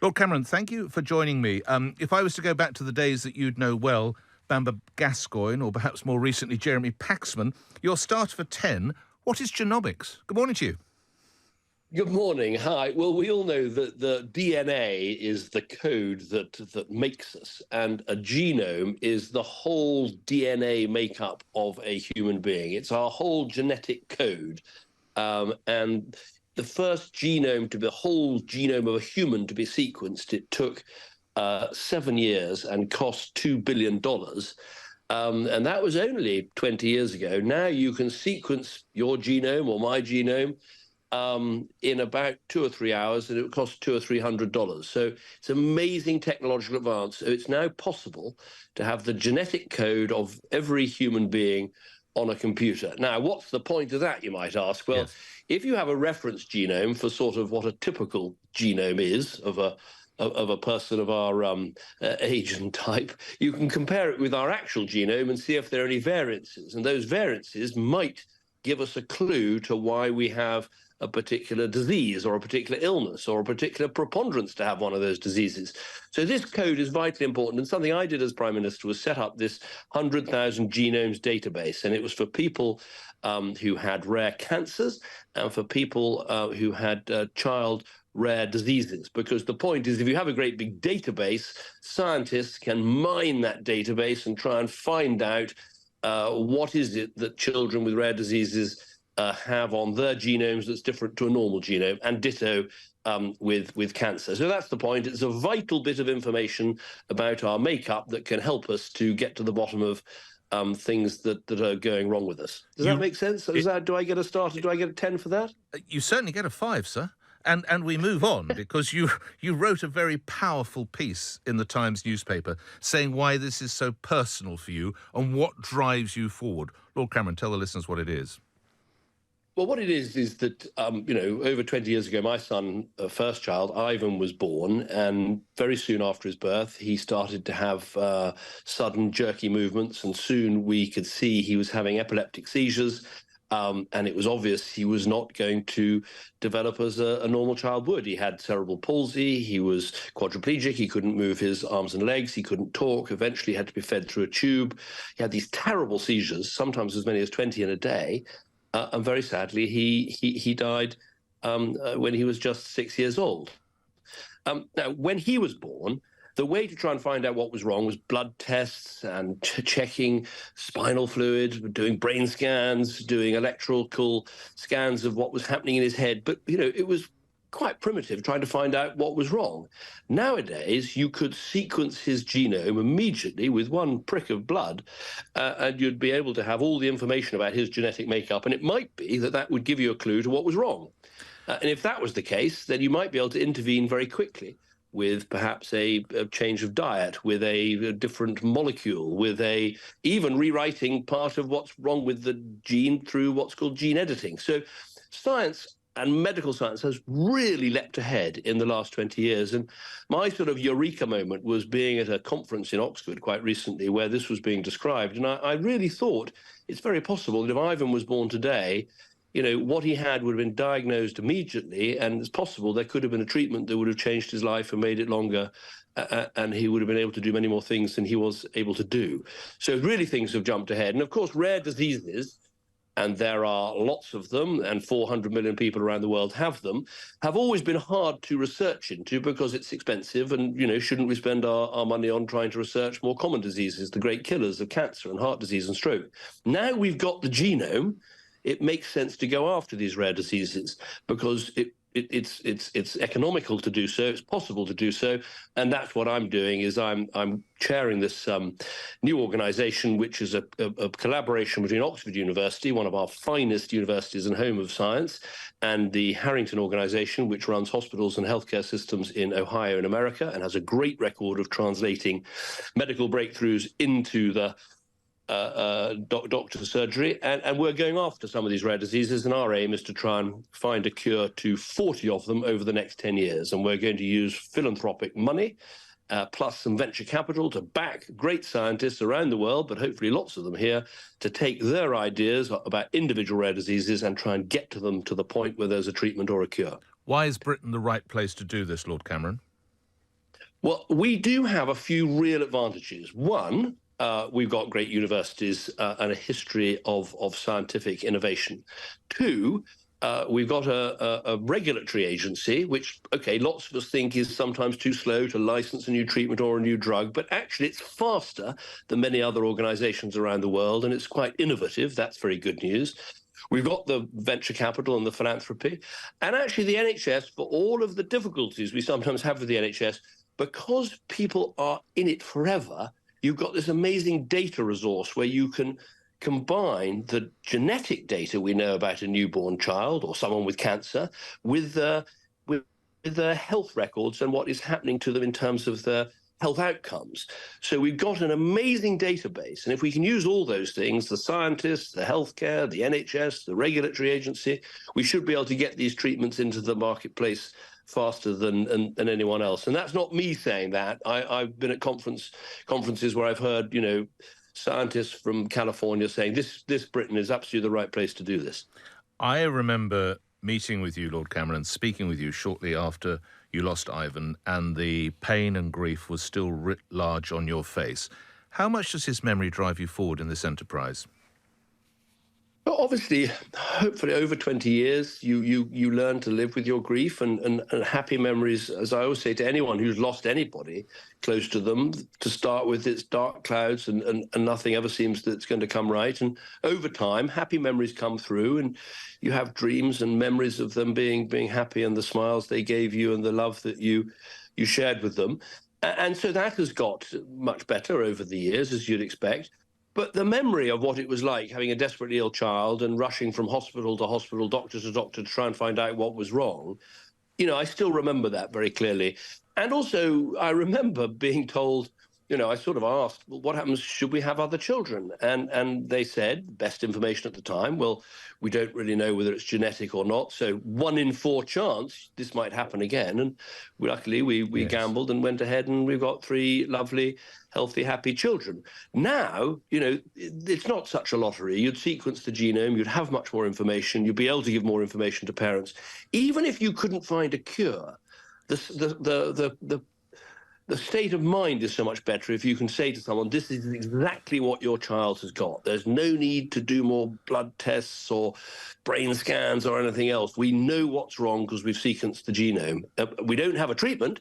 Lord Cameron, thank you for joining me. If I was to go back to the days that you'd know well, Bamba Gascoigne, or perhaps more recently Jeremy Paxman, your starter for 10, what is genomics? Good morning to you. Good morning. Hi. Well, we all know that the DNA is the code that makes us, and a genome is the whole DNA makeup of a human being. It's our whole genetic code. And the first genome to be, the whole genome of a human to be sequenced, it took 7 years and cost $2 billion. And that was only 20 years ago. Now you can sequence your genome or my genome in about 2 or 3 hours, and it would cost $200 or $300. So it's amazing technological advance. So it's now possible to have the genetic code of every human being on a computer. Now, what's the point of that, you might ask? Well, Yes. If you have a reference genome for sort of what a typical genome is of a person of our age and type, you can compare it with our actual genome and see if there are any variances. And those variances might give us a clue to why we have a particular disease or a particular illness or a particular preponderance to have one of those diseases. So this code is vitally important. And something I did as Prime Minister was set up this 100,000 genomes database. And it was for people who had rare cancers and for people who had child rare diseases. Because the point is, if you have a great big database, scientists can mine that database and try and find out what is it that children with rare diseases have on their genomes that's different to a normal genome, and ditto with cancer. So that's the point. It's a vital bit of information about our makeup that can help us to get to the bottom of things that are going wrong with us. Does that make sense? Do I get a starter? Do I get a 10 for that? You certainly get a 5, sir. And we move on because you wrote a very powerful piece in the Times newspaper saying why this is so personal for you and what drives you forward. Lord Cameron, tell the listeners what it is. Well, what it is that, over 20 years ago, my son, first child, Ivan, was born. And very soon after his birth, he started to have sudden jerky movements. And soon we could see he was having epileptic seizures. And it was obvious he was not going to develop as a normal child would. He had cerebral palsy. He was quadriplegic. He couldn't move his arms and legs. He couldn't talk. Eventually had to be fed through a tube. He had these terrible seizures, sometimes as many as 20 in a day. And very sadly, he died when he was just 6 years old. Now, when he was born, the way to try and find out what was wrong was blood tests and checking spinal fluid, doing brain scans, doing electrical scans of what was happening in his head. But, it was quite primitive trying to find out what was wrong. Nowadays, you could sequence his genome immediately with one prick of blood, and you'd be able to have all the information about his genetic makeup. And it might be that would give you a clue to what was wrong. And if that was the case, then you might be able to intervene very quickly with perhaps a change of diet, with a different molecule, with even rewriting part of what's wrong with the gene through what's called gene editing. So science and medical science has really leapt ahead in the last 20 years. And my sort of eureka moment was being at a conference in Oxford quite recently where this was being described. And I really thought it's very possible that if Ivan was born today, what he had would have been diagnosed immediately, and it's possible there could have been a treatment that would have changed his life and made it longer, and he would have been able to do many more things than he was able to do. So really things have jumped ahead. And of course, rare diseases, and there are lots of them, and 400 million people around the world have them, have always been hard to research into because it's expensive, and, shouldn't we spend our money on trying to research more common diseases, the great killers of cancer and heart disease and stroke? Now we've got the genome, it makes sense to go after these rare diseases because it's economical to do so, it's possible to do so, and that's what I'm doing. Is I'm chairing this new organisation, which is a collaboration between Oxford University, one of our finest universities and home of science, and the Harrington organisation, which runs hospitals and healthcare systems in Ohio in America and has a great record of translating medical breakthroughs into the doctor's surgery, and we're going after some of these rare diseases, and our aim is to try and find a cure to 40 of them over the next 10 years. And we're going to use philanthropic money plus some venture capital to back great scientists around the world, but hopefully lots of them here, to take their ideas about individual rare diseases and try and get to them to the point where there's a treatment or a cure. Why is Britain the right place to do this, Lord Cameron? Well, we do have a few real advantages. One, we've got great universities and a history of scientific innovation. Two, we've got a regulatory agency, which, okay, lots of us think is sometimes too slow to license a new treatment or a new drug, but actually it's faster than many other organizations around the world, and it's quite innovative. That's very good news. We've got the venture capital and the philanthropy, and actually the NHS, for all of the difficulties we sometimes have with the NHS, because people are in it forever, you've got this amazing data resource where you can combine the genetic data we know about a newborn child or someone with cancer with the health records and what is happening to them in terms of their health outcomes. So we've got an amazing database. And if we can use all those things, the scientists, the healthcare, the NHS, the regulatory agency, we should be able to get these treatments into the marketplace faster than anyone else. And that's not me saying that. I've been at conferences where I've heard, scientists from California saying this Britain is absolutely the right place to do this. I remember meeting with you, Lord Cameron, speaking with you shortly after you lost Ivan, and the pain and grief was still writ large on your face. How much does his memory drive you forward in this enterprise? Well, obviously, hopefully over 20 years, you learn to live with your grief and happy memories, as I always say to anyone who's lost anybody close to them, to start with, it's dark clouds and nothing ever seems that it's going to come right. And over time, happy memories come through and you have dreams and memories of them being happy and the smiles they gave you and the love that you shared with them. And so that has got much better over the years, as you'd expect. But the memory of what it was like having a desperately ill child and rushing from hospital to hospital, doctor to doctor to try and find out what was wrong, I still remember that very clearly. And also, I remember being told, I sort of asked, well, what happens, should we have other children? And they said, best information at the time, well, we don't really know whether it's genetic or not. So 1 in 4 chance this might happen again. And luckily, we Yes. gambled and went ahead and we've got 3 lovely, healthy, happy children. Now, it's not such a lottery. You'd sequence the genome, you'd have much more information, you'd be able to give more information to parents. Even if you couldn't find a cure, the state of mind is so much better if you can say to someone, this is exactly what your child has got. There's no need to do more blood tests or brain scans or anything else. We know what's wrong because we've sequenced the genome. We don't have a treatment,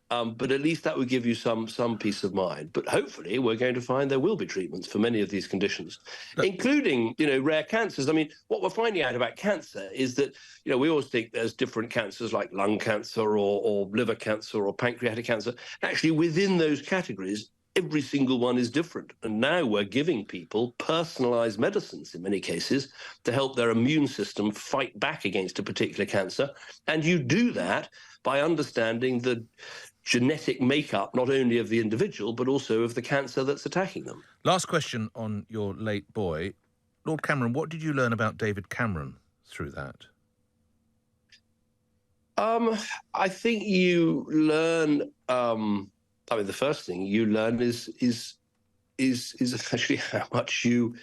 but at least that would give you some peace of mind. But hopefully we're going to find there will be treatments for many of these conditions, including, rare cancers. I mean, what we're finding out about cancer is that, we always think there's different cancers like lung cancer or liver cancer or pancreatic cancer. Actually, within those categories, every single one is different. And now we're giving people personalized medicines in many cases to help their immune system fight back against a particular cancer. And you do that by understanding the genetic makeup, not only of the individual, but also of the cancer that's attacking them. Last question on your late boy. Lord Cameron, what did you learn about David Cameron through that? I think you learn, the first thing you learn is actually how much you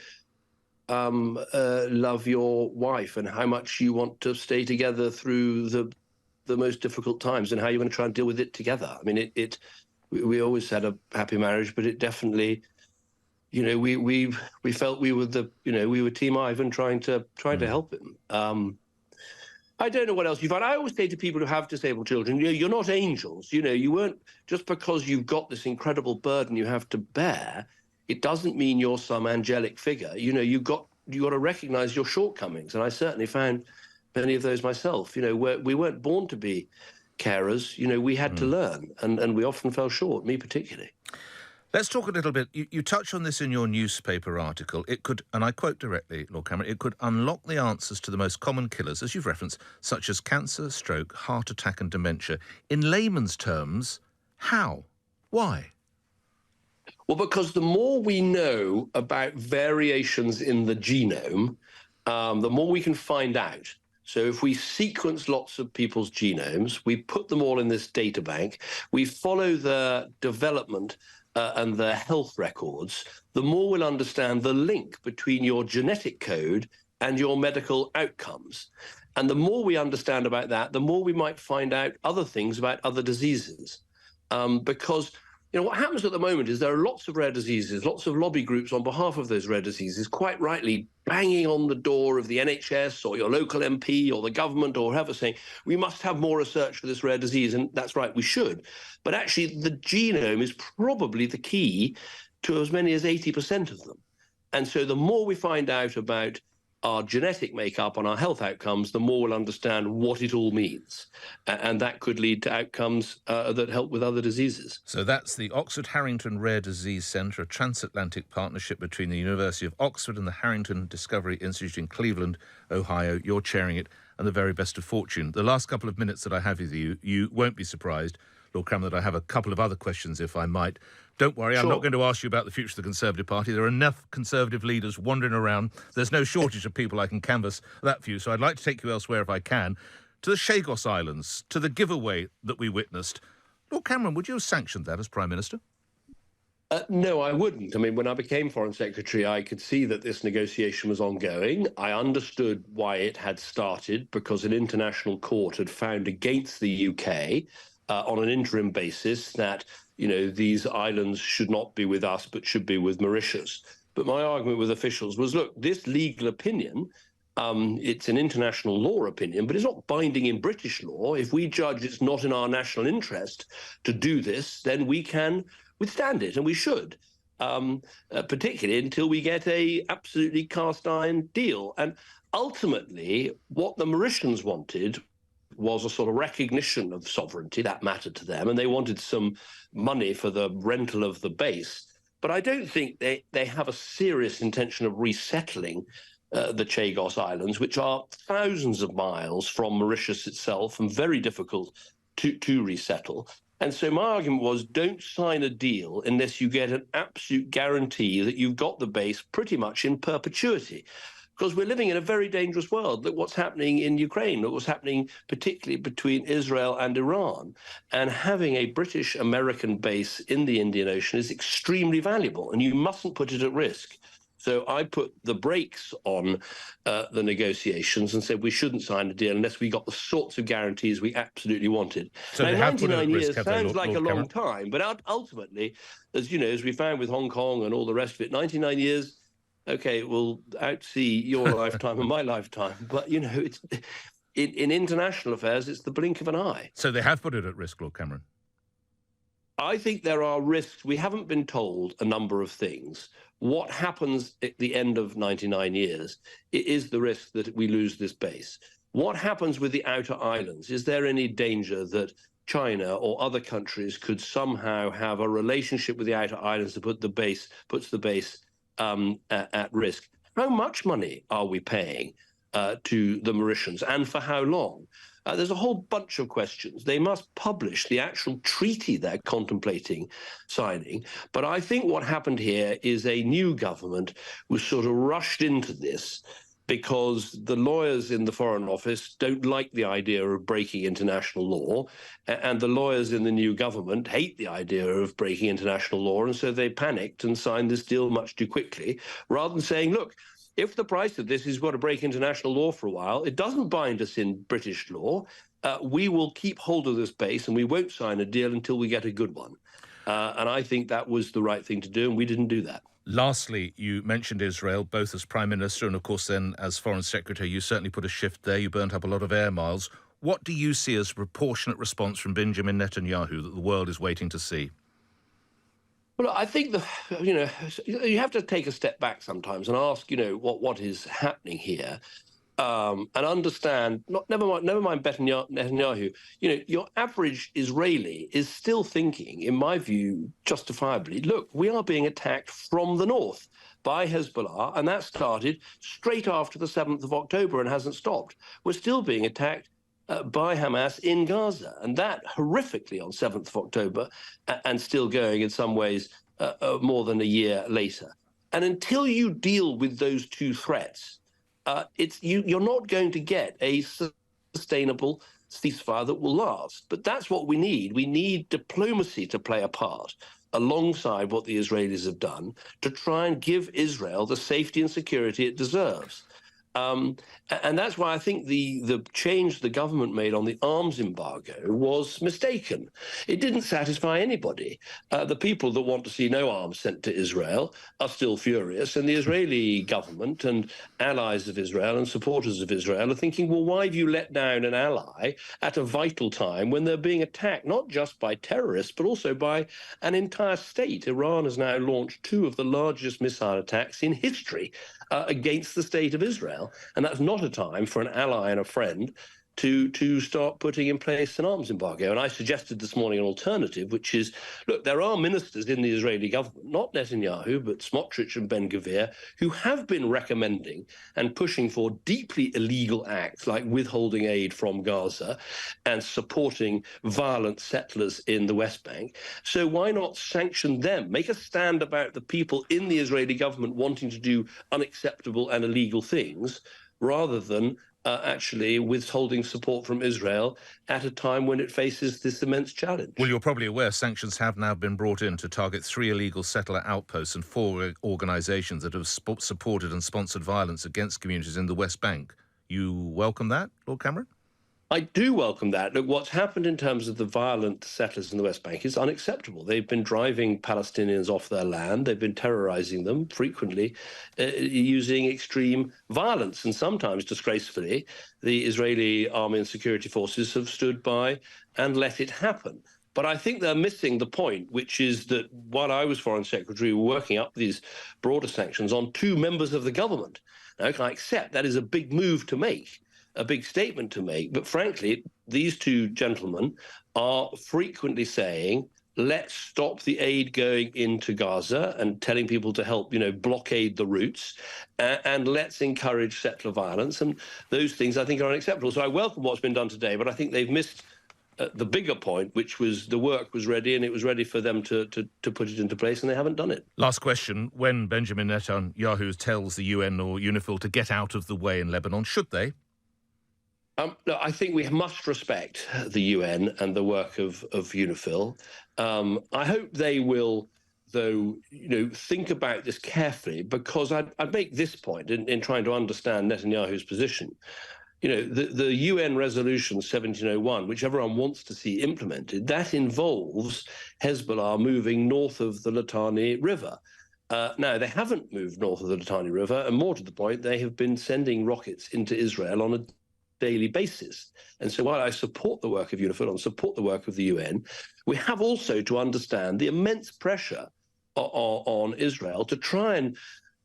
love your wife and how much you want to stay together through the most difficult times and how you're going to try and deal with it together. I mean, we always had a happy marriage, but it definitely, we felt we were Team Ivan trying to help him. I don't know what else you find. I always say to people who have disabled children, you're not angels. You weren't, just because you've got this incredible burden you have to bear, it doesn't mean you're some angelic figure. You've got to recognize your shortcomings. And I certainly found many of those myself. We weren't born to be carers. We had to learn, and we often fell short, me particularly. Let's talk a little bit. You touch on this in your newspaper article. It could, and I quote directly, Lord Cameron, it could unlock the answers to the most common killers, as you've referenced, such as cancer, stroke, heart attack and dementia. In layman's terms, how? Why? Well, because the more we know about variations in the genome, the more we can find out. So if we sequence lots of people's genomes, we put them all in this data bank, we follow the development and their health records, the more we'll understand the link between your genetic code and your medical outcomes. And the more we understand about that, the more we might find out other things about other diseases. because what happens at the moment is there are lots of rare diseases, lots of lobby groups on behalf of those rare diseases, quite rightly banging on the door of the NHS or your local MP or the government or whoever, saying, we must have more research for this rare disease. And that's right, we should. But actually, the genome is probably the key to as many as 80% of them. And so the more we find out about our genetic makeup and our health outcomes, the more we'll understand what it all means. And that could lead to outcomes that help with other diseases. So that's the Oxford Harrington Rare Disease Centre, a transatlantic partnership between the University of Oxford and the Harrington Discovery Institute in Cleveland, Ohio. You're chairing it, and the very best of fortune. The last couple of minutes that I have with you, you won't be surprised, Lord Cameron, that I have a couple of other questions, if I might. Don't worry, Sure. I'm not going to ask you about the future of the Conservative Party. There are enough Conservative leaders wandering around. There's no shortage of people I can canvass that for you, so I'd like to take you elsewhere if I can. To the Shagos Islands, to the giveaway that we witnessed. Lord Cameron, would you have sanctioned that as Prime Minister? No, I wouldn't. I mean, when I became Foreign Secretary, I could see that this negotiation was ongoing. I understood why it had started, because an international court had found against the UK on an interim basis that, these islands should not be with us, but should be with Mauritius. But my argument with officials was, look, this legal opinion, it's an international law opinion, but it's not binding in British law. If we judge it's not in our national interest to do this, then we can withstand it, and we should, particularly until we get a absolutely cast iron deal. And ultimately, what the Mauritians wanted was a sort of recognition of sovereignty that mattered to them, and they wanted some money for the rental of the base. But I don't think they have a serious intention of resettling the Chagos Islands, which are thousands of miles from Mauritius itself and very difficult to resettle. And so my argument was, don't sign a deal unless you get an absolute guarantee that you've got the base pretty much in perpetuity. Because we're living in a very dangerous world. Look what's happening in Ukraine. Look what's happening particularly between Israel and Iran. And having a British-American base in the Indian Ocean is extremely valuable, and you mustn't put it at risk. So I put the brakes on the negotiations and said we shouldn't sign a deal unless we got the sorts of guarantees we absolutely wanted. So now, they have put it at 99 risk, years have they, sounds like Lord a long Cameron? time, but ultimately, as we found with Hong Kong and all the rest of it, 99 years, okay, will outsee your lifetime and my lifetime. But, it's in international affairs, it's the blink of an eye. So they have put it at risk, Lord Cameron? I think there are risks. We haven't been told a number of things. What happens at the end of 99 years is the risk that we lose this base. What happens with the outer islands? Is there any danger that China or other countries could somehow have a relationship with the outer islands that puts the base at risk? How much money are we paying to the Mauritians, and for how long? There's a whole bunch of questions. They must publish the actual treaty they're contemplating signing. But I think what happened here is a new government was sort of rushed into this because the lawyers in the Foreign Office don't like the idea of breaking international law, and the lawyers in the new government hate the idea of breaking international law, and so they panicked and signed this deal much too quickly, rather than saying, look, if the price of this is got to break international law for a while, it doesn't bind us in British law. We will keep hold of this base and we won't sign a deal until we get a good one. And I think that was the right thing to do, and we didn't do that. Lastly, you mentioned Israel, both as Prime Minister and, of course, then as Foreign Secretary. You certainly put a shift there. You burnt up a lot of air miles. What do you see as a proportionate response from Benjamin Netanyahu that the world is waiting to see? Well, I think you have to take a step back sometimes and ask, what is happening here, and understand. Never mind Netanyahu. Your average Israeli is still thinking, in my view, justifiably, look, we are being attacked from the north by Hezbollah, and that started straight after the 7th of October and hasn't stopped. We're still being attacked by Hamas in Gaza, and that horrifically on 7th of October, and still going in some ways more than a year later. And until you deal with those two threats, you're not going to get a sustainable ceasefire that will last. But that's what we need. We need diplomacy to play a part alongside what the Israelis have done to try and give Israel the safety and security it deserves. And that's why I think the change the government made on the arms embargo was mistaken. It didn't satisfy anybody. The people that want to see no arms sent to Israel are still furious, and the Israeli government and allies of Israel and supporters of Israel are thinking, well, why have you let down an ally at a vital time when they're being attacked not just by terrorists but also by an entire state? Iran has now launched two of the largest missile attacks in history against the state of Israel. And that's not a time for an ally and a friend to start putting in place an arms embargo. And I suggested this morning an alternative, which is, look, there are ministers in the Israeli government, not Netanyahu, but Smotrich and Ben-Gvir, who have been recommending and pushing for deeply illegal acts like withholding aid from Gaza and supporting violent settlers in the West Bank. So why not sanction them? Make a stand about the people in the Israeli government wanting to do unacceptable and illegal things, rather than actually withholding support from Israel at a time when it faces this immense challenge. Well, you're probably aware sanctions have now been brought in to target 3 illegal settler outposts and 4 organisations that have supported and sponsored violence against communities in the West Bank. You welcome that, Lord Cameron? I do welcome that. Look, what's happened in terms of the violent settlers in the West Bank is unacceptable. They've been driving Palestinians off their land. They've been terrorizing them, frequently using extreme violence. And sometimes, disgracefully, the Israeli army and security forces have stood by and let it happen. But I think they're missing the point, which is that while I was Foreign Secretary, we were working up these broader sanctions on 2 members of the government. Now, I accept that is a big move to make, a big statement to make. But frankly, these 2 gentlemen are frequently saying, let's stop the aid going into Gaza and telling people to help, blockade the routes, and let's encourage settler violence. And those things, I think, are unacceptable. So I welcome what's been done today, but I think they've missed the bigger point, which was the work was ready and it was ready for them to put it into place, and they haven't done it. Last question. When Benjamin Netanyahu tells the UN or UNIFIL to get out of the way in Lebanon, should they? Look, I think we must respect the UN and the work of UNIFIL. I hope they will, though, think about this carefully, because I'd make this point in trying to understand Netanyahu's position. The UN resolution 1701, which everyone wants to see implemented, that involves Hezbollah moving north of the Litani River. Now, they haven't moved north of the Litani River, and more to the point, they have been sending rockets into Israel on a daily basis. And so while I support the work of UNIFIL and support the work of the UN, we have also to understand the immense pressure on Israel to try and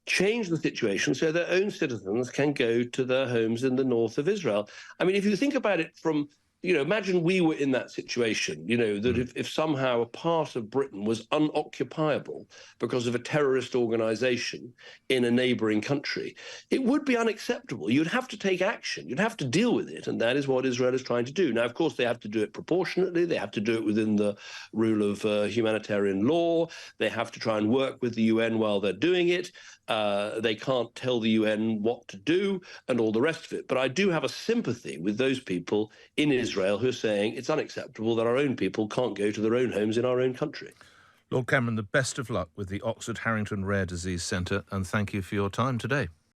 change the situation so their own citizens can go to their homes in the north of Israel. I mean, if you think about it from, imagine we were in that situation, that if somehow a part of Britain was unoccupiable because of a terrorist organization in a neighboring country, it would be unacceptable. You'd have to take action. You'd have to deal with it. And that is what Israel is trying to do. Now, of course, they have to do it proportionately. They have to do it within the rule of humanitarian law. They have to try and work with the UN while they're doing it. They can't tell the UN what to do and all the rest of it. But I do have a sympathy with those people in Israel who are saying it's unacceptable that our own people can't go to their own homes in our own country. Lord Cameron, the best of luck with the Oxford Harrington Rare Disease Centre, and thank you for your time today.